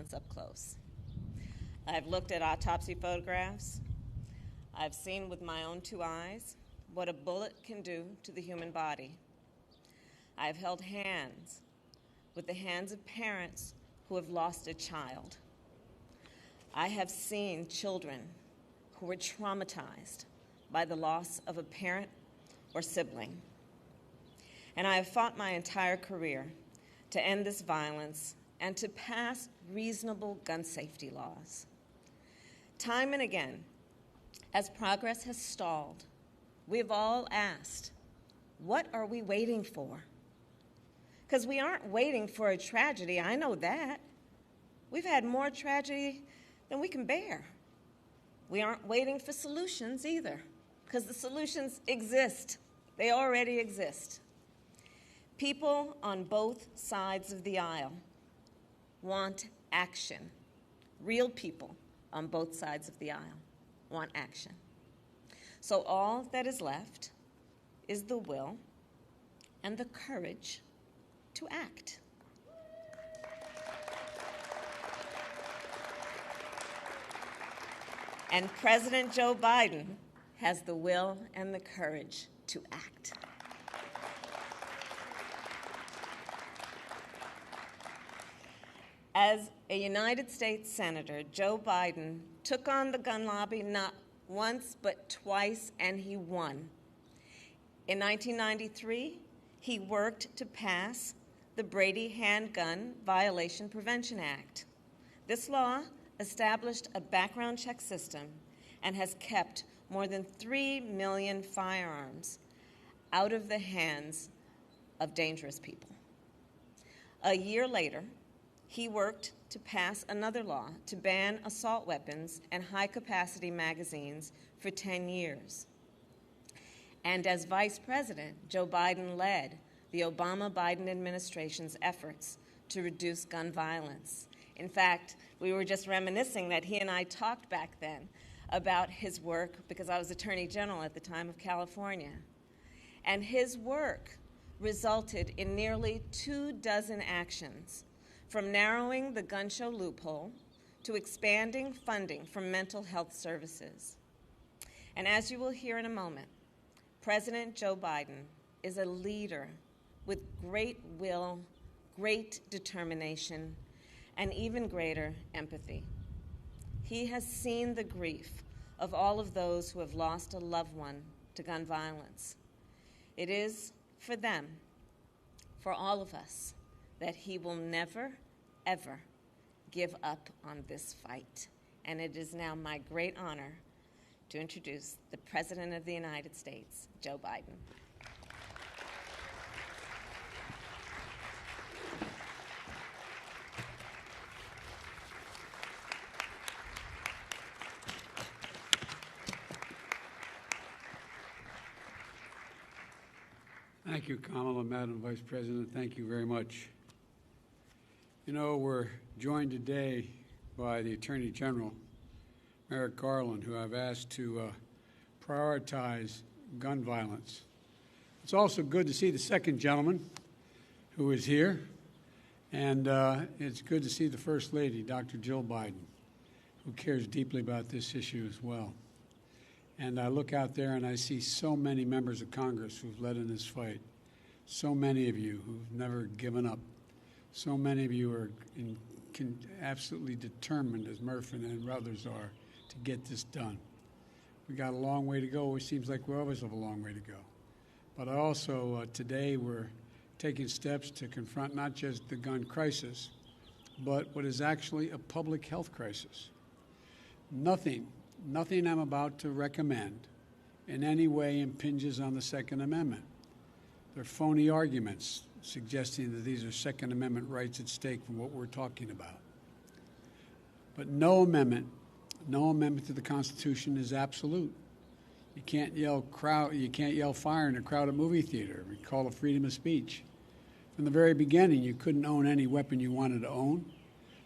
violence up close. I've looked at autopsy photographs. I've seen with my own 2 eyes what a bullet can do to the human body. I've held hands with the hands of parents who have lost a child. I have seen children who were traumatized by the loss of a parent or sibling. And I have fought my entire career to end this violence and to pass reasonable gun safety laws. Time and again, as progress has stalled, we've all asked, what are we waiting for? Because we aren't waiting for a tragedy, I know that. We've had more tragedy than we can bear. We aren't waiting for solutions either, because the solutions exist. They already exist. People on both sides of the aisle want action. Real people on both sides of the aisle want action. So all that is left is the will and the courage to act. And President Joe Biden has the will and the courage to act. As a United States Senator, Joe Biden took on the gun lobby not once but twice, and he won. In 1993, he worked to pass the Brady Handgun Violation Prevention Act. This law established a background check system and has kept more than 3 million firearms out of the hands of dangerous people. A year later, he worked to pass another law to ban assault weapons and high-capacity magazines for 10 years. And as Vice President, Joe Biden led the Obama-Biden administration's efforts to reduce gun violence. In fact, we were just reminiscing that he and I talked back then about his work, because I was Attorney General at the time of California. And his work resulted in nearly 24 actions, from narrowing the gun show loophole to expanding funding for mental health services. And as you will hear in a moment, President Joe Biden is a leader with great will, great determination, and even greater empathy. He has seen the grief of all of those who have lost a loved one to gun violence. It is for them, for all of us, that he will never, ever give up on this fight. And it is now my great honor to introduce the President of the United States, Joe Biden. Thank you, Kamala, Madam Vice President. Thank you very much. You know, we're joined today by the Attorney General, Merrick Garland, who I've asked to prioritize gun violence. It's also good to see the second gentleman who is here, and it's good to see the First Lady, Dr. Jill Biden, who cares deeply about this issue as well. And I look out there and I see so many members of Congress who've led in this fight, so many of you who've never given up, so many of you are absolutely determined, as Murphy and others are, to get this done. We got a long way to go. It seems like we always have a long way to go. But also today we're taking steps to confront not just the gun crisis, but what is actually a public health crisis. Nothing I'm about to recommend in any way impinges on the Second Amendment. They're phony arguments suggesting that these are Second Amendment rights at stake from what we're talking about. But no amendment to the Constitution is absolute. You can't yell fire in a crowded movie theater. We call it freedom of speech. From the very beginning, you couldn't own any weapon you wanted to own.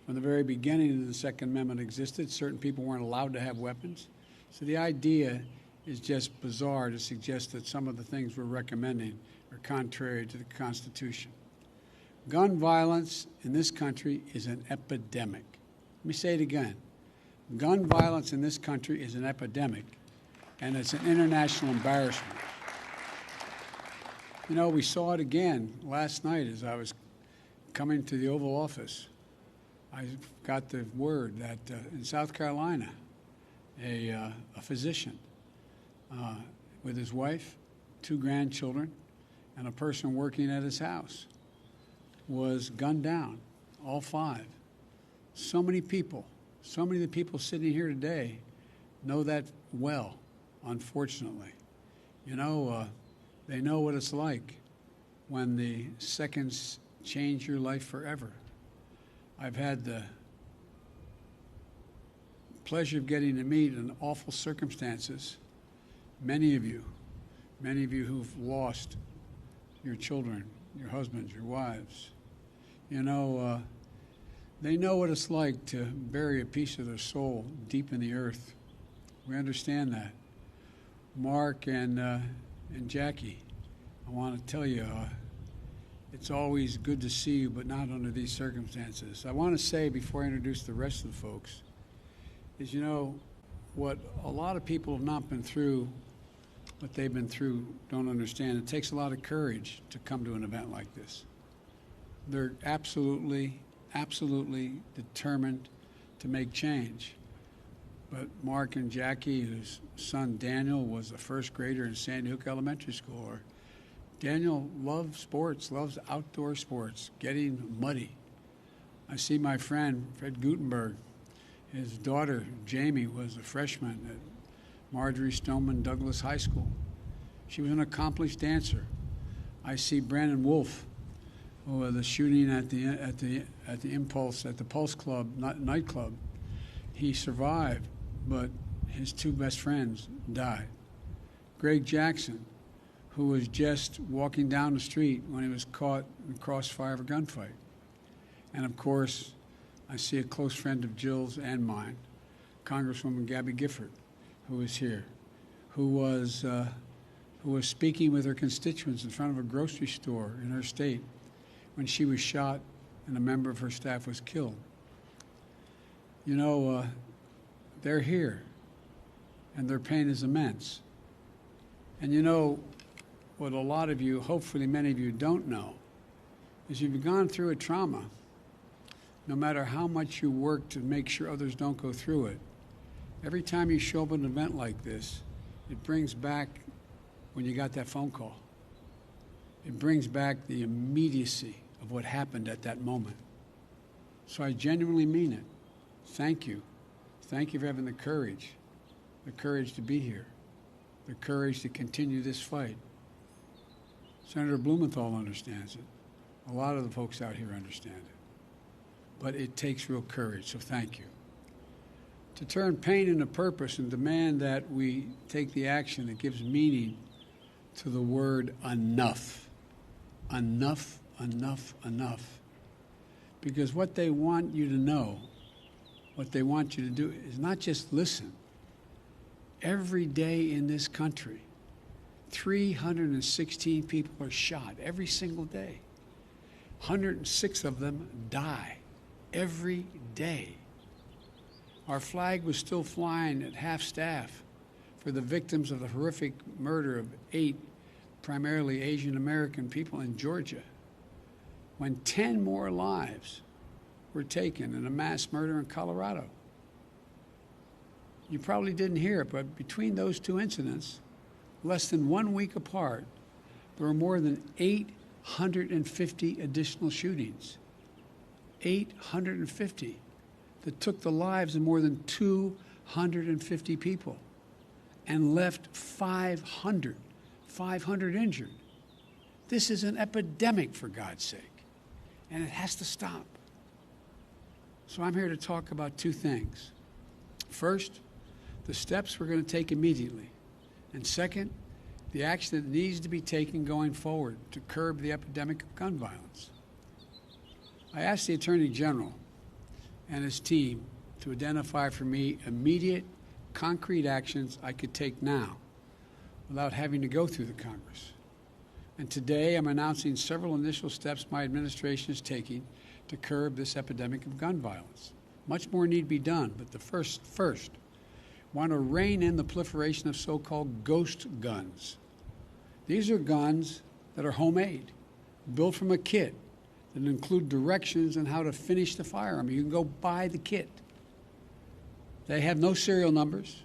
From the very beginning the Second Amendment existed, certain people weren't allowed to have weapons. So the idea is just bizarre to suggest that some of the things we're recommending are contrary to the Constitution. Gun violence in this country is an epidemic. Let me say it again. Gun violence in this country is an epidemic, and it's an international embarrassment. You know, we saw it again last night as I was coming to the Oval Office. I got the word that in South Carolina, a physician with his wife, 2 grandchildren, and a person working at his house was gunned down, all 5. So many people, so many of the people sitting here today know that well, unfortunately. You know, they know what it's like when the seconds change your life forever. I've had the pleasure of getting to meet in awful circumstances many of you who've lost your children, your husbands, your wives. You know, they know what it's like to bury a piece of their soul deep in the earth. We understand that. Mark and Jackie, I want to tell you, it's always good to see you, but not under these circumstances. I want to say, before I introduce the rest of the folks, is, you know, what a lot of people have not been through, what they've been through, don't understand. It takes a lot of courage to come to an event like this. They're absolutely determined to make change. But Mark and Jackie, whose son Daniel was a first grader in Sandy Hook Elementary School, or Daniel loves sports, loves outdoor sports, getting muddy. I see my friend, Fred Gutenberg. His daughter, Jamie, was a freshman at Marjorie Stoneman Douglas High School. She was an accomplished dancer. I see Brandon Wolf, who was the shooting at the Pulse Club nightclub. He survived, but his 2 best friends died. Greg Jackson, who was just walking down the street when he was caught in the crossfire of a gunfight. And of course, I see a close friend of Jill's and mine, Congresswoman Gabby Gifford, who is here, who was speaking with her constituents in front of a grocery store in her state when she was shot and a member of her staff was killed. You know, they're here, and their pain is immense. And you know, what a lot of you, hopefully many of you, don't know is you've gone through a trauma. No matter how much you work to make sure others don't go through it, every time you show up at an event like this, it brings back when you got that phone call. It brings back the immediacy of what happened at that moment. So I genuinely mean it. Thank you. Thank you for having the courage to be here, the courage to continue this fight. Senator Blumenthal understands it. A lot of the folks out here understand it. But it takes real courage, so thank you. To turn pain into purpose and demand that we take the action that gives meaning to the word enough. Enough, enough, enough. Because what they want you to know, what they want you to do is not just listen. Every day in this country, 316 people are shot every single day. 106 of them die every day. Our flag was still flying at half staff for the victims of the horrific murder of 8 primarily Asian American people in Georgia, when 10 more lives were taken in a mass murder in Colorado. You probably didn't hear it, but between those 2 incidents, less than 1 week apart, there were more than 850 additional shootings. 850 that took the lives of more than 250 people and left 500 injured. This is an epidemic, for God's sake, and it has to stop. So I'm here to talk about 2 things. First, the steps we're going to take immediately. And second, the action that needs to be taken going forward to curb the epidemic of gun violence. I asked the Attorney General and his team to identify for me immediate, concrete actions I could take now without having to go through the Congress. And today I'm announcing several initial steps my administration is taking to curb this epidemic of gun violence. Much more need to be done, but the first, want to rein in the proliferation of so-called ghost guns. These are guns that are homemade, built from a kit, that include directions on how to finish the firearm. You can go buy the kit. They have no serial numbers,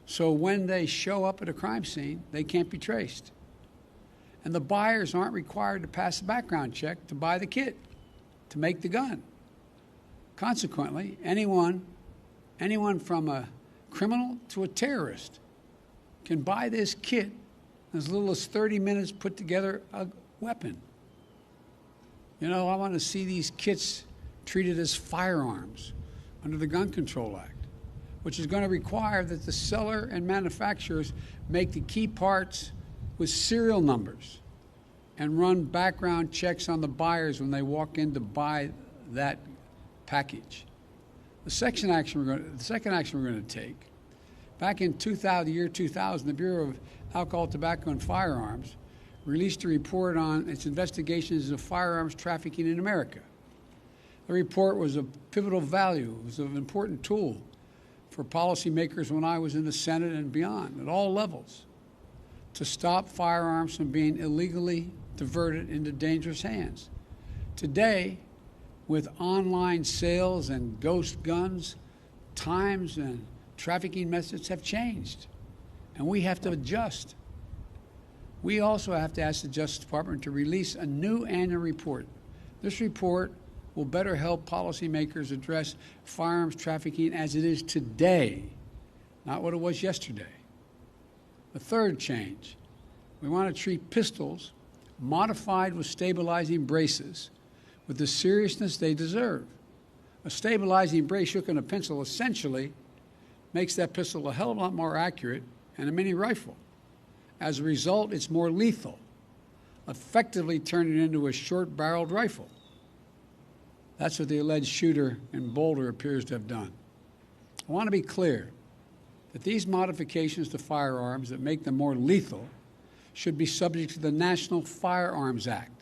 so when they show up at a crime scene, they can't be traced. And the buyers aren't required to pass a background check to buy the kit, to make the gun. Consequently, anyone from a criminal to a terrorist can buy this kit in as little as 30 minutes, put together a weapon. You know, I want to see these kits treated as firearms under the Gun Control Act, which is going to require that the seller and manufacturers make the key parts with serial numbers and run background checks on the buyers when they walk in to buy that package. The second action we're going to take, back in the year 2000, the Bureau of Alcohol, Tobacco, and Firearms released a report on its investigations of firearms trafficking in America. The report was of pivotal value. It was an important tool for policymakers when I was in the Senate and beyond, at all levels, to stop firearms from being illegally diverted into dangerous hands. Today, with online sales and ghost guns, times and trafficking methods have changed, and we have to adjust. We also have to ask the Justice Department to release a new annual report. This report will better help policymakers address firearms trafficking as it is today, not what it was yesterday. The third change, we want to treat pistols modified with stabilizing braces with the seriousness they deserve. A stabilizing brace shook in a pencil essentially makes that pistol a hell of a lot more accurate than a mini rifle. As a result, it's more lethal, effectively turning it into a short-barreled rifle. That's what the alleged shooter in Boulder appears to have done. I want to be clear that these modifications to firearms that make them more lethal should be subject to the National Firearms Act.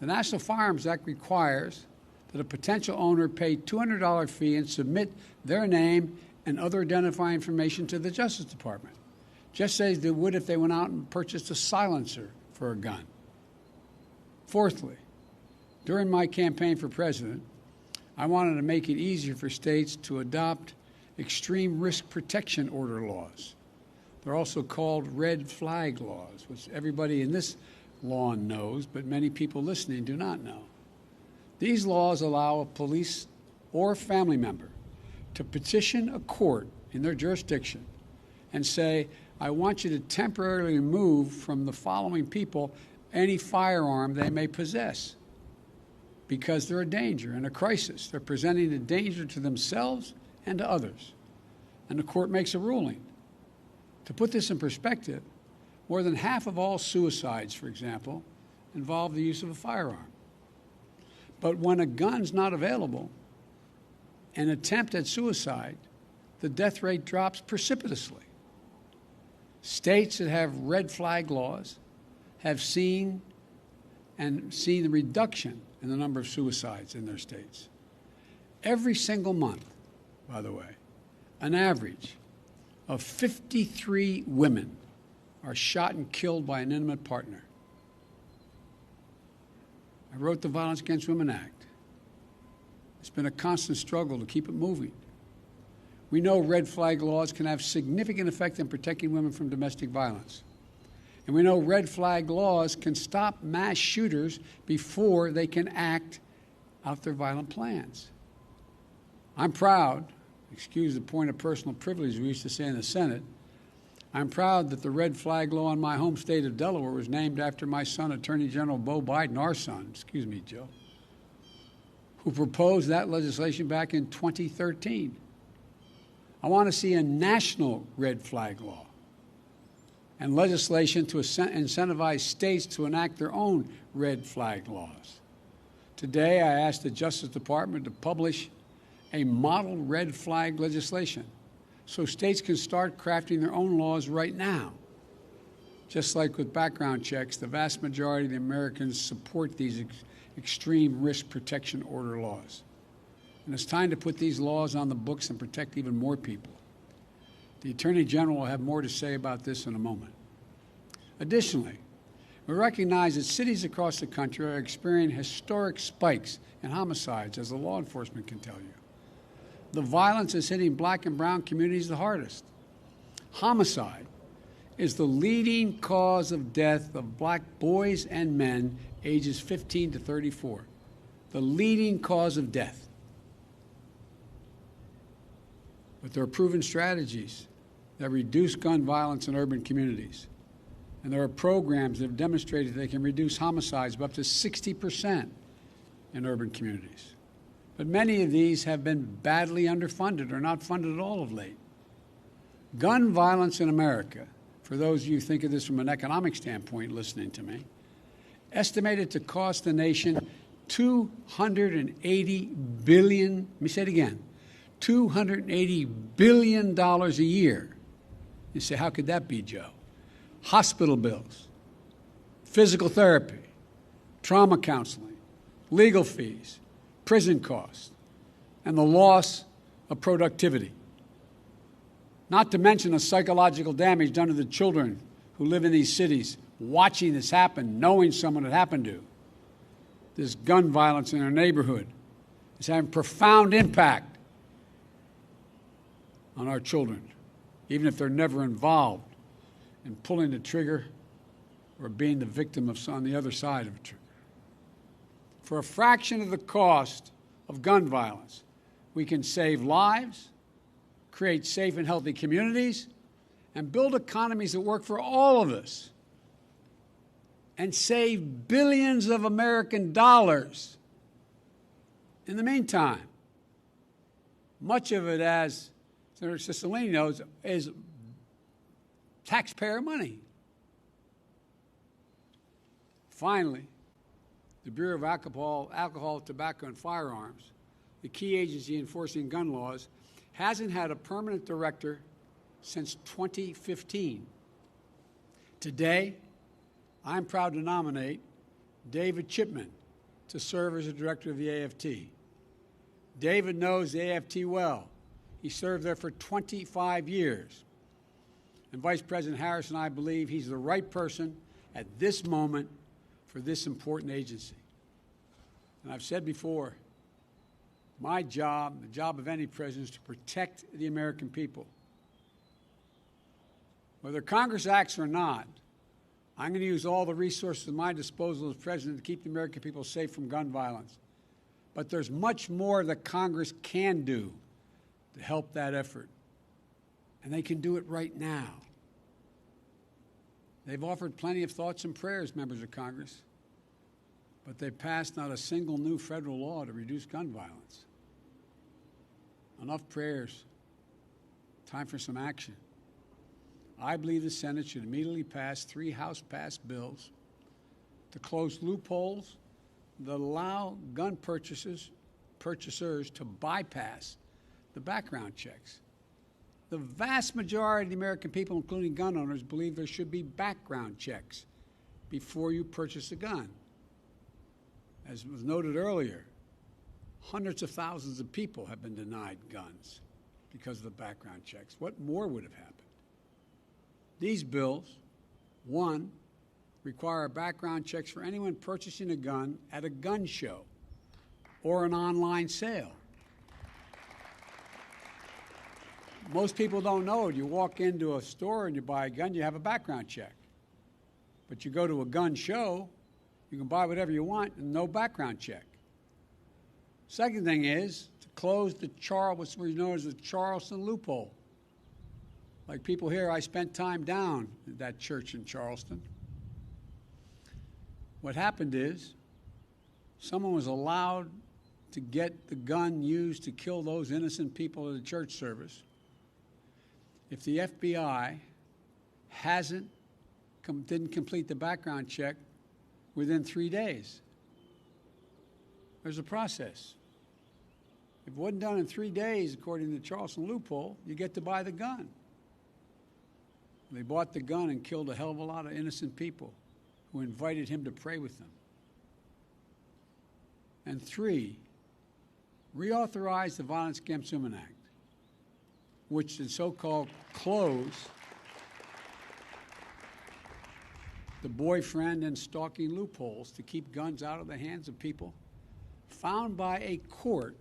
The National Firearms Act requires that a potential owner pay a $200 fee and submit their name and other identifying information to the Justice Department, just as they would if they went out and purchased a silencer for a gun. Fourthly, during my campaign for president, I wanted to make it easier for states to adopt extreme risk protection order laws. They're also called red flag laws, which everybody in this lawn knows, but many people listening do not know. These laws allow a police or family member to petition a court in their jurisdiction and say, I want you to temporarily remove from the following people any firearm they may possess because they're a danger and a crisis. They're presenting a danger to themselves and to others. And the court makes a ruling. To put this in perspective, more than half of all suicides, for example, involve the use of a firearm. But when a gun's not available, an attempt at suicide, the death rate drops precipitously. States that have red flag laws have seen the reduction in the number of suicides in their states. Every single month, by the way, an average of 53 women are shot and killed by an intimate partner. I wrote the Violence Against Women Act. It's been a constant struggle to keep it moving. We know red flag laws can have significant effect in protecting women from domestic violence. And we know red flag laws can stop mass shooters before they can act out their violent plans. I'm proud, excuse the point of personal privilege we used to say in the Senate, I'm proud that the red flag law in my home state of Delaware was named after my son, Attorney General Beau Biden, our son, excuse me, Joe, who proposed that legislation back in 2013. I want to see a national red flag law and legislation to incentivize states to enact their own red flag laws. Today, I asked the Justice Department to publish a model red flag legislation so states can start crafting their own laws right now. Just like with background checks, the vast majority of the Americans support these extreme risk protection order laws. and it's time to put these laws on the books and protect even more people. The Attorney General will have more to say about this in a moment. Additionally, we recognize that cities across the country are experiencing historic spikes in homicides, as the law enforcement can tell you. The violence is hitting black and brown communities the hardest. Homicide is the leading cause of death of black boys and men ages 15 to 34. The leading cause of death. But there are proven strategies that reduce gun violence in urban communities. And there are programs that have demonstrated they can reduce homicides by up to 60% in urban communities. But many of these have been badly underfunded or not funded at all of late. Gun violence in America, for those of you who think of this from an economic standpoint listening to me, estimated to cost the nation $280 billion, let me say it again, $280 billion a year. You say, how could that be, Joe? Hospital bills, physical therapy, trauma counseling, legal fees, prison costs, and the loss of productivity. Not to mention the psychological damage done to the children who live in these cities, watching this happen, knowing someone it happened to. This gun violence in their neighborhood is having profound impact on our children, even if they're never involved in pulling the trigger or being the victim of on the other side of a trigger. For a fraction of the cost of gun violence, we can save lives, create safe and healthy communities, and build economies that work for all of us, and save billions of American dollars. In the meantime, much of it, as Senator Cicilline knows, is taxpayer money. Finally, the Bureau of Alcohol, Tobacco, and Firearms, the key agency enforcing gun laws, hasn't had a permanent director since 2015. Today, I'm proud to nominate David Chipman to serve as the director of the AFT. David knows the AFT well. He served there for 25 years. And Vice President Harris and I believe he's the right person at this moment for this important agency. And I've said before, my job, the job of any president, is to protect the American people. Whether Congress acts or not, I'm going to use all the resources at my disposal as president to keep the American people safe from gun violence. But there's much more that Congress can do to help that effort. And they can do it right now. They've offered plenty of thoughts and prayers, members of Congress, but they've passed not a single new federal law to reduce gun violence. Enough prayers. Time for some action. I believe the Senate should immediately pass 3 House-passed bills to close loopholes that allow gun purchasers to bypass the background checks. The vast majority of the American people, including gun owners, believe there should be background checks before you purchase a gun. As was noted earlier, hundreds of thousands of people have been denied guns because of the background checks. What more would have happened? These bills, one, require background checks for anyone purchasing a gun at a gun show or an online sale. Most people don't know it. You walk into a store and you buy a gun, you have a background check. But you go to a gun show, you can buy whatever you want and no background check. Second thing is to close what's known as the Charleston loophole. Like people here, I spent time down at that church in Charleston. What happened is someone was allowed to get the gun used to kill those innocent people at a church service. If the FBI didn't complete the background check within 3 days, there's a process. If it wasn't done in 3 days, according to the Charleston loophole, you get to buy the gun. They bought the gun and killed a hell of a lot of innocent people who invited him to pray with them. And 3, reauthorize the Violence Against Women Act, which is so-called close the boyfriend and stalking loopholes to keep guns out of the hands of people found by a court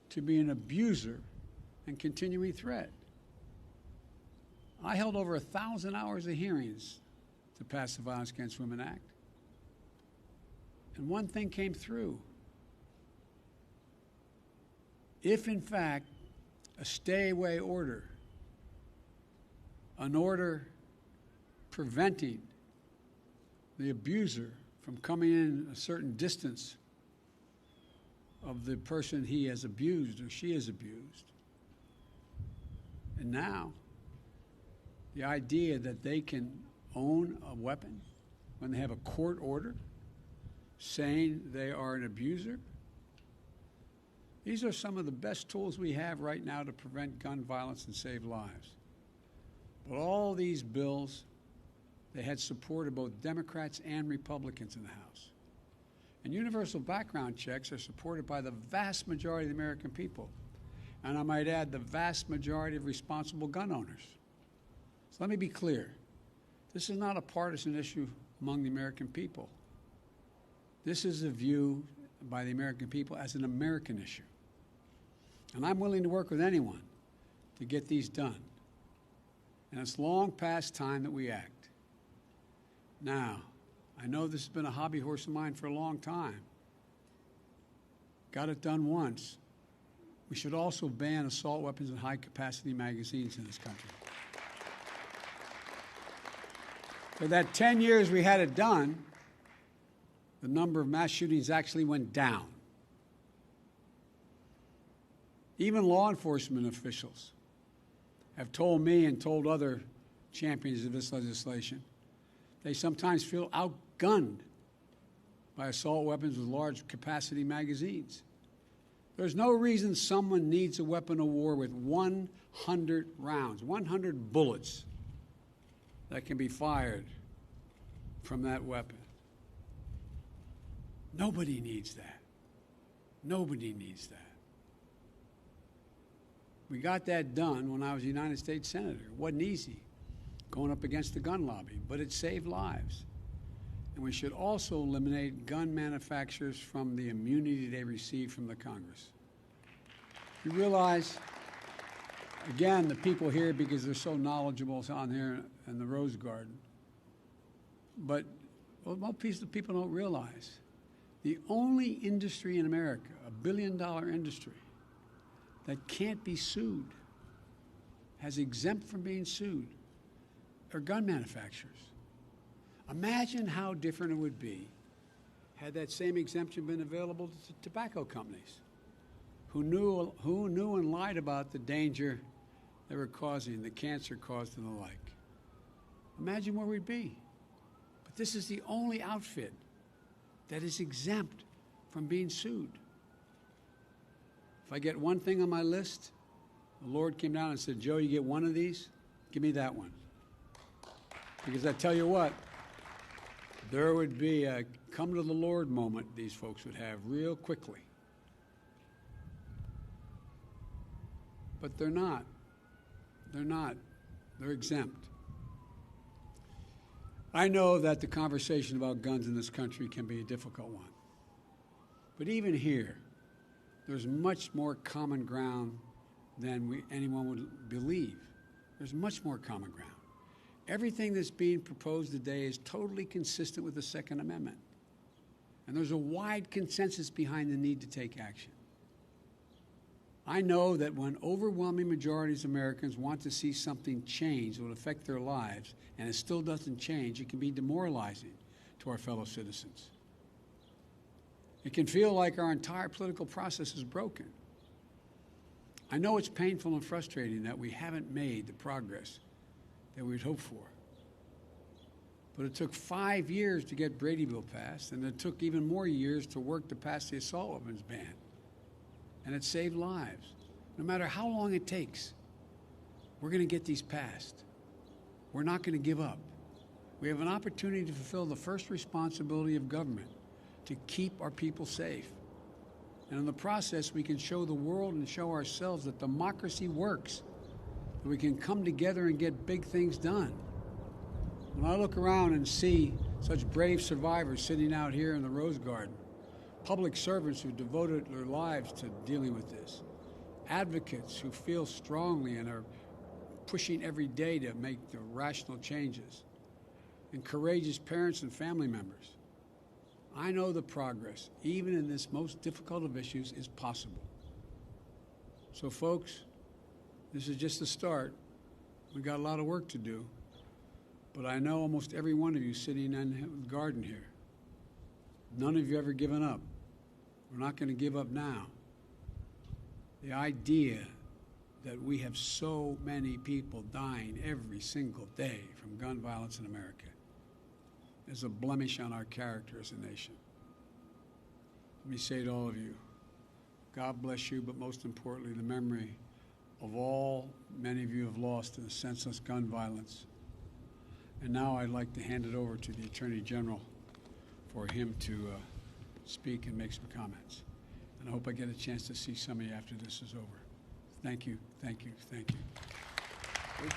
to be an abuser and continuing threat. I held over 1,000 hours of hearings to pass the Violence Against Women Act. And one thing came through. If, in fact, a stay-away order, an order preventing the abuser from coming in a certain distance of the person he has abused or she has abused. And now, the idea that they can own a weapon when they have a court order saying they are an abuser, these are some of the best tools we have right now to prevent gun violence and save lives. But all these bills, they had support of both Democrats and Republicans in the House. And universal background checks are supported by the vast majority of the American people. And I might add, the vast majority of responsible gun owners. So let me be clear. This is not a partisan issue among the American people. This is a view by the American people as an American issue. And I'm willing to work with anyone to get these done. And it's long past time that we act. Now, I know this has been a hobby horse of mine for a long time. Got it done once. We should also ban assault weapons and high-capacity magazines in this country. For that 10 years we had it done, the number of mass shootings actually went down. Even law enforcement officials have told me and told other champions of this legislation they sometimes feel outgunned by assault weapons with large capacity magazines. There's no reason someone needs a weapon of war with 100 rounds, 100 bullets that can be fired from that weapon. Nobody needs that. Nobody needs that. We got that done when I was a United States Senator. It wasn't easy going up against the gun lobby, but it saved lives. And we should also eliminate gun manufacturers from the immunity they receive from the Congress. You realize, again, the people here, because they're so knowledgeable on here in the Rose Garden, but what most people don't realize, the only industry in America, a billion-dollar industry, that can't be sued, has exempt from being sued, are gun manufacturers. Imagine how different it would be had that same exemption been available to tobacco companies who knew and lied about the danger they were causing, the cancer caused and the like. Imagine where we'd be. But this is the only outfit that is exempt from being sued. If I get one thing on my list, the Lord came down and said, Joe, you get one of these, give me that one. Because I tell you what, there would be a come to the Lord moment these folks would have real quickly. But they're not. They're not. They're exempt. I know that the conversation about guns in this country can be a difficult one. But even here, there's much more common ground than anyone would believe. There's much more common ground. Everything that's being proposed today is totally consistent with the Second Amendment. And there's a wide consensus behind the need to take action. I know that when overwhelming majorities of Americans want to see something change that will affect their lives, and it still doesn't change, it can be demoralizing to our fellow citizens. It can feel like our entire political process is broken. I know it's painful and frustrating that we haven't made the progress that we'd hoped for. But it took 5 years to get Brady Bill passed, and it took even more years to work to pass the assault weapons ban. And it saved lives. No matter how long it takes, we're going to get these passed. We're not going to give up. We have an opportunity to fulfill the first responsibility of government, to keep our people safe. And in the process, we can show the world and show ourselves that democracy works, that we can come together and get big things done. When I look around and see such brave survivors sitting out here in the Rose Garden, public servants who devoted their lives to dealing with this, advocates who feel strongly and are pushing every day to make the rational changes, and courageous parents and family members, I know the progress, even in this most difficult of issues, is possible. So, folks, this is just the start. We've got a lot of work to do, but I know almost every one of you sitting in the garden here, none of you ever given up. We're not going to give up now. The idea that we have so many people dying every single day from gun violence in America is a blemish on our character as a nation. Let me say to all of you, God bless you, but most importantly, the memory of all many of you have lost to the senseless gun violence. And now I'd like to hand it over to the Attorney General for him to speak and make some comments. And I hope I get a chance to see some of you after this is over. Thank you, thank you, thank you.